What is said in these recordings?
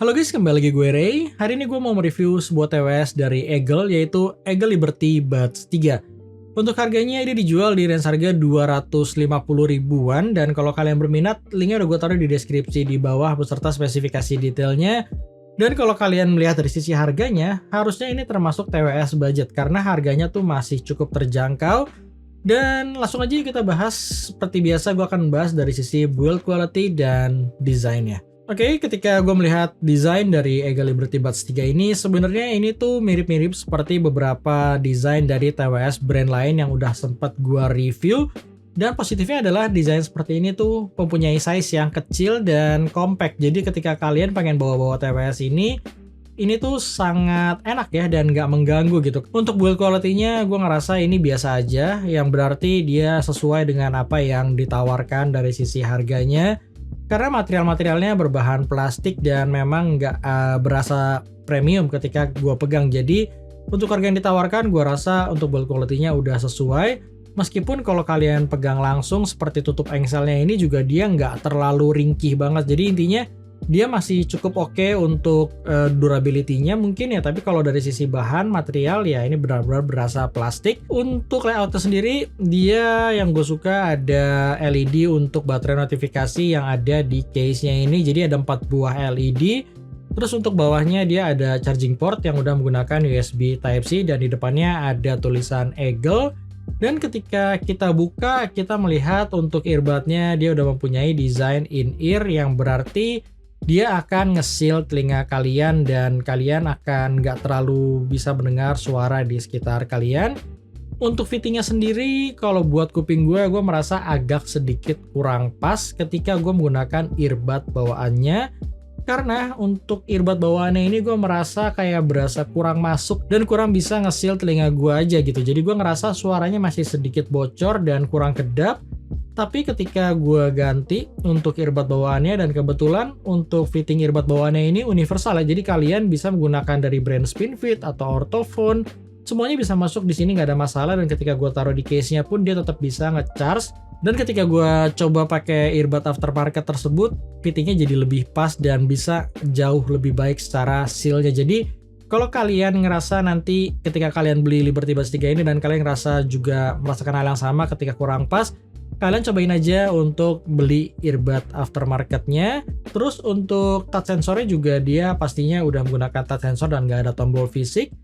Halo guys, kembali lagi gue Ray. Hari ini gue mau mereview sebuah TWS dari Eagle, yaitu Eagle Liberty Buds 3. Untuk harganya ini dijual di range harga 250 ribuan, dan kalau kalian berminat, linknya udah gue taruh di deskripsi di bawah beserta spesifikasi detailnya. Dan kalau kalian melihat dari sisi harganya, harusnya ini termasuk TWS budget karena harganya tuh masih cukup terjangkau. Dan langsung aja kita bahas, seperti biasa gue akan bahas dari sisi build quality dan desainnya. Oke, ketika gue melihat desain dari Eagle Liberty Buds 3 ini, sebenarnya ini tuh mirip-mirip seperti beberapa desain dari TWS brand lain yang udah sempat gue review. Dan positifnya adalah desain seperti ini tuh mempunyai size yang kecil dan compact. Jadi ketika kalian pengen bawa-bawa TWS ini tuh sangat enak ya dan nggak mengganggu gitu. Untuk build quality-nya gue ngerasa ini biasa aja, yang berarti dia sesuai dengan apa yang ditawarkan dari sisi harganya. Karena material-materialnya berbahan plastik dan memang nggak berasa premium ketika gue pegang. Jadi untuk harga yang ditawarkan gue rasa untuk build quality-nya udah sesuai. Meskipun kalau kalian pegang langsung seperti tutup engselnya ini juga dia nggak terlalu ringkih banget. Jadi intinya dia masih cukup oke untuk durability-nya mungkin ya, tapi kalau dari sisi bahan material ya ini benar-benar berasa plastik. Untuk layoutnya sendiri, dia yang gue suka ada LED untuk baterai notifikasi yang ada di case-nya ini, jadi ada 4 buah LED. Terus untuk bawahnya dia ada charging port yang udah menggunakan USB Type-C dan di depannya ada tulisan Eagle. Dan ketika kita buka, kita melihat untuk earbudnya dia udah mempunyai desain in-ear yang berarti dia akan nge-seal telinga kalian dan kalian akan nggak terlalu bisa mendengar suara di sekitar kalian. Untuk fittingnya sendiri, kalau buat kuping gue merasa agak sedikit kurang pas ketika gue menggunakan earbud bawaannya. Karena untuk earbud bawaannya ini gue merasa kayak berasa kurang masuk dan kurang bisa nge-seal telinga gue aja gitu. Jadi gue ngerasa suaranya masih sedikit bocor dan kurang kedap. Tapi ketika gue ganti untuk earbud bawaannya, dan kebetulan untuk fitting earbud bawaannya ini universal ya, jadi kalian bisa menggunakan dari brand Spinfit atau Ortofon, semuanya bisa masuk di sini nggak ada masalah. Dan ketika gue taruh di case-nya pun dia tetap bisa ngecharge. Dan ketika gue coba pakai earbud aftermarket tersebut, fittingnya jadi lebih pas dan bisa jauh lebih baik secara seal-nya. Jadi kalau kalian ngerasa nanti ketika kalian beli Liberty Buds 3 ini dan kalian ngerasa juga merasakan hal yang sama ketika kurang pas, kalian cobain aja untuk beli earbud aftermarketnya. Terus untuk touch sensornya juga dia pastinya udah menggunakan touch sensor dan nggak ada tombol fisik.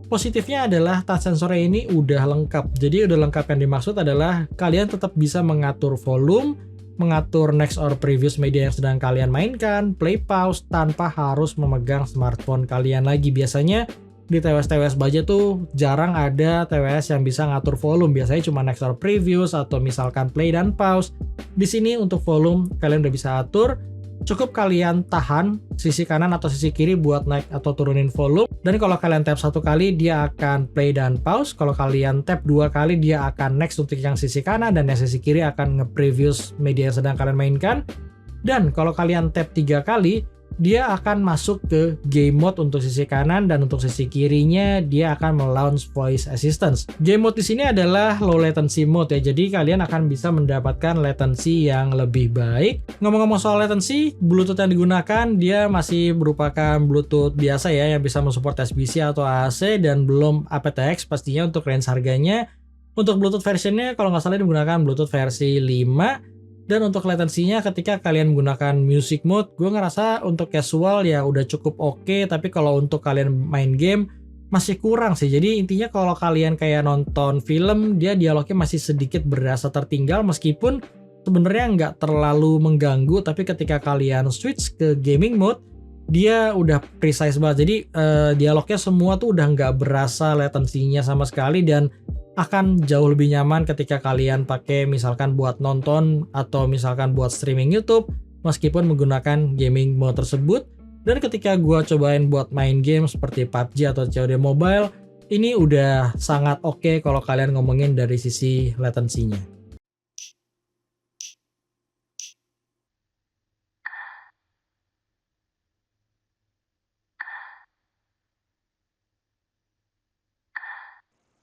Positifnya adalah touch sensornya ini udah lengkap. Jadi udah lengkap yang dimaksud adalah kalian tetap bisa mengatur volume, mengatur next or previous media yang sedang kalian mainkan, play pause tanpa harus memegang smartphone kalian lagi. Biasanya di TWS-TWS budget tuh jarang ada TWS yang bisa ngatur volume. Biasanya cuma next or previous atau misalkan play dan pause. Di sini untuk volume kalian udah bisa atur. Cukup kalian tahan sisi kanan atau sisi kiri buat naik atau turunin volume. Dan kalau kalian tap satu kali dia akan play dan pause. Kalau kalian tap dua kali dia akan next untuk yang sisi kanan, dan yang sisi kiri akan nge-previous media yang sedang kalian mainkan. Dan kalau kalian tap 3 kali, dia akan masuk ke game mode untuk sisi kanan, dan untuk sisi kirinya dia akan melaunch voice assistance. Game mode di sini adalah low latency mode ya, jadi kalian akan bisa mendapatkan latency yang lebih baik. Ngomong-ngomong soal latency, Bluetooth yang digunakan dia masih merupakan Bluetooth biasa ya, yang bisa mensupport SBC atau AAC dan belum aptX pastinya untuk range harganya. Untuk Bluetooth versionnya kalau nggak salah digunakan Bluetooth versi 5. Dan untuk latensinya ketika kalian menggunakan music mode, gue ngerasa untuk casual ya udah cukup oke, tapi kalau untuk kalian main game masih kurang sih. Jadi intinya kalau kalian kayak nonton film, dia dialognya masih sedikit berasa tertinggal meskipun sebenarnya nggak terlalu mengganggu, tapi ketika kalian switch ke gaming mode, dia udah precise banget. Jadi dialognya semua tuh udah nggak berasa latensinya sama sekali, dan akan jauh lebih nyaman ketika kalian pakai misalkan buat nonton atau misalkan buat streaming YouTube meskipun menggunakan gaming mode tersebut. Dan ketika gua cobain buat main game seperti PUBG atau COD Mobile, ini udah sangat oke kalau kalian ngomongin dari sisi latensinya.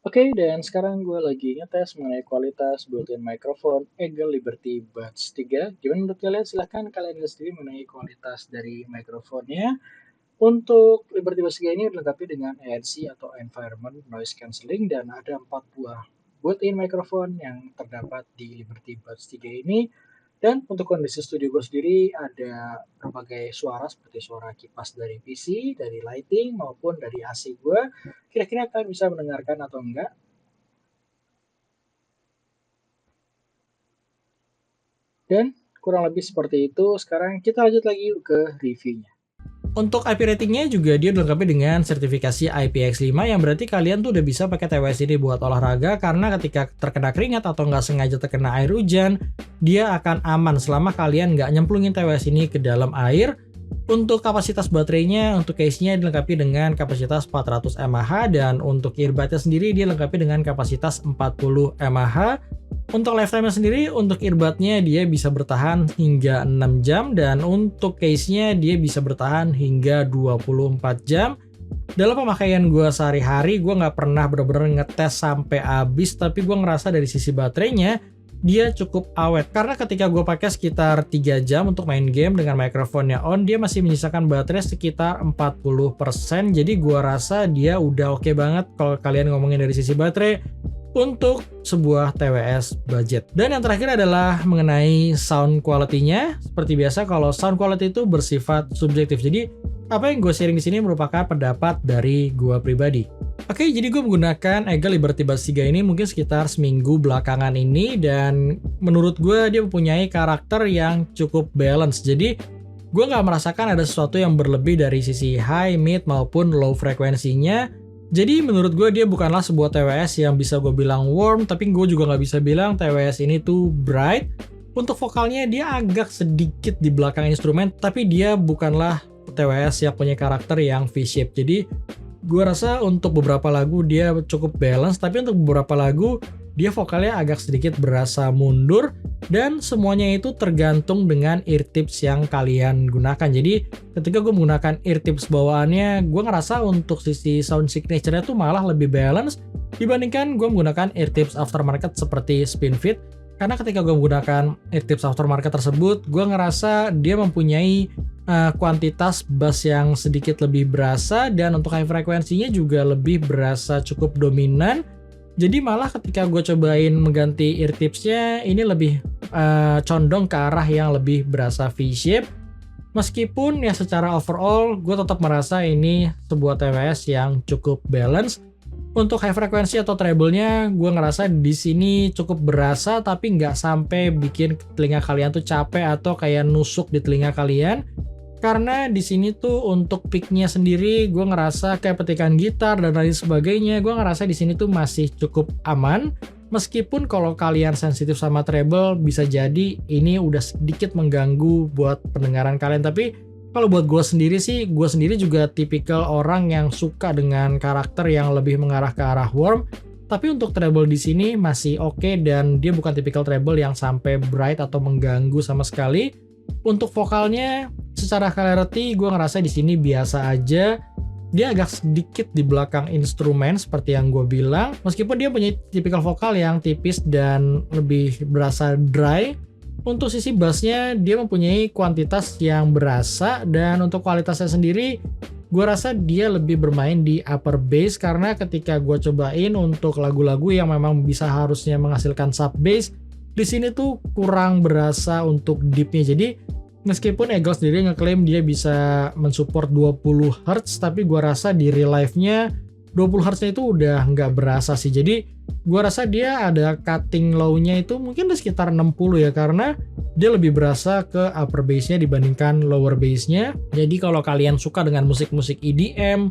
Oke, dan sekarang gue lagi ngetes mengenai kualitas built-in microphone Eagle Liberty Buds 3. Gimana menurut kalian? Silahkan kalian lihat sendiri mengenai kualitas dari mikrofonnya. Untuk Liberty Buds 3 ini dilengkapi dengan ANC atau Environment Noise Cancelling dan ada 4 buah built-in microphone yang terdapat di Liberty Buds 3 ini. Dan untuk kondisi studio gue sendiri ada berbagai suara seperti suara kipas dari PC, dari lighting maupun dari AC gue. Kira-kira kalian bisa mendengarkan atau enggak? Dan kurang lebih seperti itu. Sekarang kita lanjut lagi ke reviewnya. Untuk IP ratingnya juga dia dilengkapi dengan sertifikasi IPX5 yang berarti kalian tuh udah bisa pakai TWS ini buat olahraga karena ketika terkena keringat atau nggak sengaja terkena air hujan, dia akan aman selama kalian nggak nyemplungin TWS ini ke dalam air. Untuk kapasitas baterainya, untuk case-nya dilengkapi dengan kapasitas 400 mAh dan untuk earbudnya sendiri dia dilengkapi dengan kapasitas 40 mAh. Untuk lifetime-nya sendiri, untuk earbudnya dia bisa bertahan hingga 6 jam dan untuk case-nya dia bisa bertahan hingga 24 jam. Dalam pemakaian gue sehari-hari, gue nggak pernah bener-bener ngetes sampai habis, tapi gue ngerasa dari sisi baterainya, dia cukup awet. Karena ketika gue pakai sekitar 3 jam untuk main game dengan mikrofonnya on, dia masih menyisakan baterai sekitar 40%. Jadi gue rasa dia udah oke banget kalau kalian ngomongin dari sisi baterai untuk sebuah TWS budget. Dan yang terakhir adalah mengenai sound quality-nya. Seperti biasa kalau sound quality itu bersifat subjektif. Jadi apa yang gue sharing di sini merupakan pendapat dari gue pribadi. Oke, jadi gue menggunakan Eagle Liberty Buds 3 ini mungkin sekitar seminggu belakangan ini dan menurut gue dia mempunyai karakter yang cukup balance. Jadi gue nggak merasakan ada sesuatu yang berlebih dari sisi high, mid maupun low frekuensinya. Jadi menurut gue dia bukanlah sebuah TWS yang bisa gue bilang warm, tapi gue juga nggak bisa bilang TWS ini tuh bright. Untuk vokalnya dia agak sedikit di belakang instrumen, tapi dia bukanlah TWS yang punya karakter yang V-shape. Jadi gue rasa untuk beberapa lagu dia cukup balance, tapi untuk beberapa lagu dia vokalnya agak sedikit berasa mundur dan semuanya itu tergantung dengan ear tips yang kalian gunakan. Jadi ketika gue menggunakan ear tips bawaannya, gue ngerasa untuk sisi sound signature-nya tuh malah lebih balance dibandingkan gue menggunakan ear tips aftermarket seperti Spinfit. Karena ketika gue menggunakan ear tips aftermarket tersebut, gue ngerasa dia mempunyai kuantitas bass yang sedikit lebih berasa dan untuk high frekuensinya juga lebih berasa cukup dominan. Jadi malah ketika gue cobain mengganti ear tipsnya ini lebih condong ke arah yang lebih berasa V-shape. Meskipun ya secara overall gue tetap merasa ini sebuah TWS yang cukup balance. Untuk high frekuensi atau treble-nya gue ngerasa di sini cukup berasa tapi nggak sampai bikin telinga kalian tuh capek atau kayak nusuk di telinga kalian. Karena di sini tuh untuk pick-nya sendiri gue ngerasa kayak petikan gitar dan lain sebagainya, gue ngerasa di sini tuh masih cukup aman. Meskipun kalau kalian sensitif sama treble bisa jadi ini udah sedikit mengganggu buat pendengaran kalian, tapi kalau buat gue sendiri sih, gue sendiri juga tipikal orang yang suka dengan karakter yang lebih mengarah ke arah warm. Tapi untuk treble di sini masih oke dan dia bukan tipikal treble yang sampai bright atau mengganggu sama sekali. Untuk vokalnya secara clarity gue ngerasa di sini biasa aja. Dia agak sedikit di belakang instrumen seperti yang gue bilang. Meskipun dia punya tipikal vokal yang tipis dan lebih berasa dry. Untuk sisi bassnya dia mempunyai kuantitas yang berasa dan untuk kualitasnya sendiri gue rasa dia lebih bermain di upper bass karena ketika gue cobain untuk lagu-lagu yang memang bisa harusnya menghasilkan sub bass di sini tuh kurang berasa untuk deepnya. Jadi meskipun Eagle sendiri ngeklaim dia bisa mensupport 20 Hz tapi gue rasa di real life-nya 20 Hz itu udah nggak berasa sih. Jadi gue rasa dia ada cutting low-nya itu mungkin di sekitar 60 ya karena dia lebih berasa ke upper bass-nya dibandingkan lower bass-nya. Jadi kalau kalian suka dengan musik-musik EDM,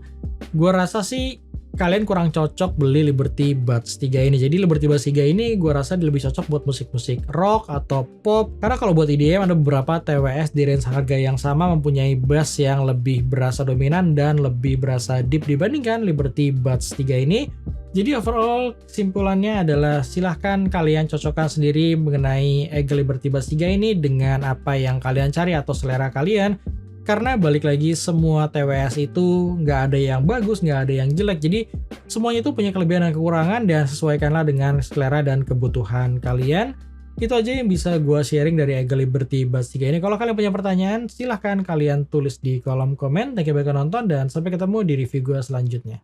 gue rasa sih kalian kurang cocok beli Liberty Buds 3 ini. Jadi Liberty Buds 3 ini gue rasa lebih cocok buat musik-musik rock atau pop. Karena kalau buat EDM ada beberapa TWS di range harga yang sama mempunyai bass yang lebih berasa dominan dan lebih berasa deep dibandingkan Liberty Buds 3 ini. Jadi overall kesimpulannya adalah silahkan kalian cocokkan sendiri mengenai Eagle Liberty Buds 3 ini dengan apa yang kalian cari atau selera kalian. Karena balik lagi semua TWS itu nggak ada yang bagus, nggak ada yang jelek. Jadi semuanya itu punya kelebihan dan kekurangan dan sesuaikanlah dengan selera dan kebutuhan kalian. Itu aja yang bisa gue sharing dari Eagle Liberty Buds 3 ini. Kalau kalian punya pertanyaan, silahkan kalian tulis di kolom komen. Thank you banyak udah nonton dan sampai ketemu di review gue selanjutnya.